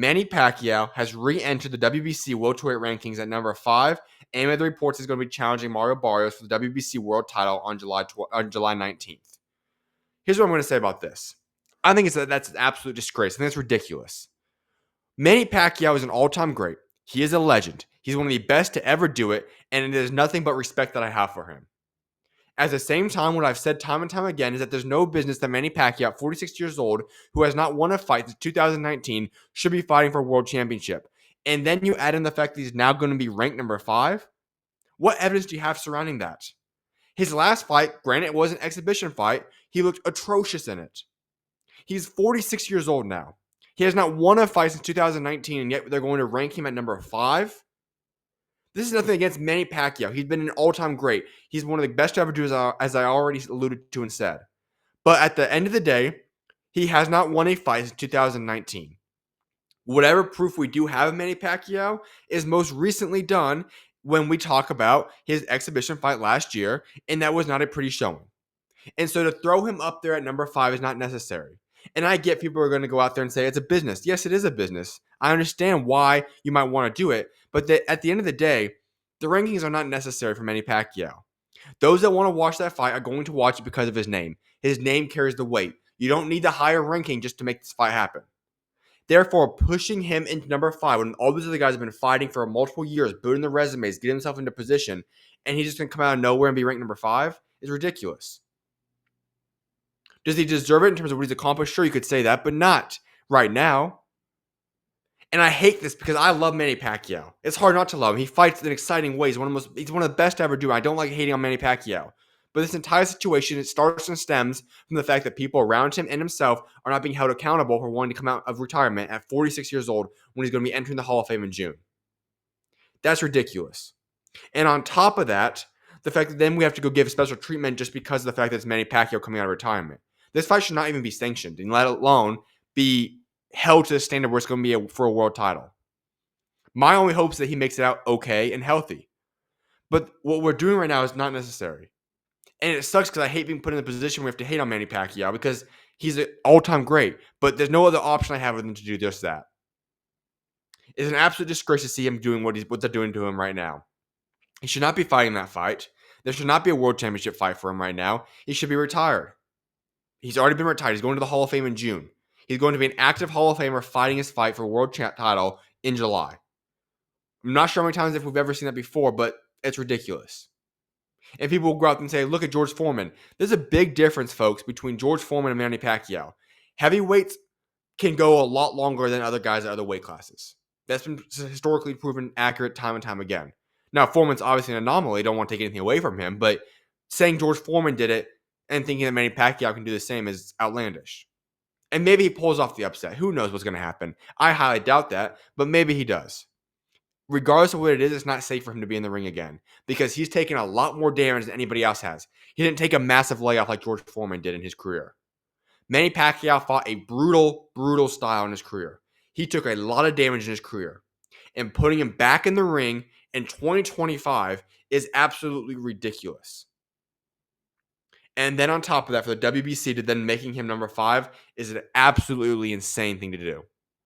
Manny Pacquiao has re-entered the WBC welterweight rankings at number 5, and with the reports he's going to be challenging Mario Barrios for the WBC world title on July 19th. Here's what I'm going to say about this. I think that's an absolute disgrace. I think it's ridiculous. Manny Pacquiao is an all-time great. He is a legend. He's one of the best to ever do it, and there's nothing but respect that I have for him. At the same time, what I've said time and time again is that there's no business that Manny Pacquiao, 46 years old, who has not won a fight since 2019, should be fighting for a world championship. And then you add in the fact that he's now going to be ranked number 5. What evidence do you have surrounding that? His last fight, granted it was an exhibition fight, he looked atrocious in it. He's 46 years old now. He has not won a fight since 2019, and yet they're going to rank him at number 5? This is nothing against Manny Pacquiao. He's been an all-time great. He's one of the best to ever do, as I already alluded to and said. But at the end of the day, he has not won a fight since 2019. Whatever proof we do have of Manny Pacquiao is most recently done when we talk about his exhibition fight last year, and that was not a pretty showing. And so to throw him up there at number 5 is not necessary. And I get people are going to go out there and say it's a business. Yes, it is a business. I understand why you might want to do it. But at the end of the day, the rankings are not necessary for Manny Pacquiao. Those that want to watch that fight are going to watch it because of his name. His name carries the weight. You don't need the higher ranking just to make this fight happen. Therefore, pushing him into number 5 when all these other guys have been fighting for multiple years, building their resumes, getting himself into position, and he's just going to come out of nowhere and be ranked number 5 is ridiculous. Does he deserve it in terms of what he's accomplished? Sure, you could say that, but not right now. And I hate this because I love Manny Pacquiao. It's hard not to love him. He fights in exciting ways. He's one of the best to ever do it. I don't like hating on Manny Pacquiao. But this entire situation, it starts and stems from the fact that people around him and himself are not being held accountable for wanting to come out of retirement at 46 years old when he's going to be entering the Hall of Fame in June. That's ridiculous. And on top of that, the fact that then we have to go give special treatment just because of the fact that it's Manny Pacquiao coming out of retirement. This fight should not even be sanctioned, and let alone be held to the standard where it's going to be for a world title. My only hope is that he makes it out okay and healthy. But what we're doing right now is not necessary. And it sucks because I hate being put in the position where we have to hate on Manny Pacquiao because he's an all-time great. But there's no other option I have with him to do just that. It's an absolute disgrace to see him doing what they're doing to him right now. He should not be fighting that fight. There should not be a world championship fight for him right now. He should be retired. He's already been retired. He's going to the Hall of Fame in June. He's going to be an active Hall of Famer fighting his fight for a world title in July. I'm not sure how many times if we've ever seen that before, but it's ridiculous. And people will go out and say, look at George Foreman. There's a big difference, folks, between George Foreman and Manny Pacquiao. Heavyweights can go a lot longer than other guys at other weight classes. That's been historically proven accurate time and time again. Now, Foreman's obviously an anomaly. I don't want to take anything away from him, but saying George Foreman did it and thinking that Manny Pacquiao can do the same is outlandish. And maybe he pulls off the upset. Who knows what's going to happen? I highly doubt that, but maybe he does. Regardless of what it is, it's not safe for him to be in the ring again because he's taken a lot more damage than anybody else has. He didn't take a massive layoff like George Foreman did in his career. Manny Pacquiao fought a brutal, brutal style in his career. He took a lot of damage in his career. And putting him back in the ring in 2025 is absolutely ridiculous. And then on top of that, for the WBC to then making him number 5 is an absolutely insane thing to do.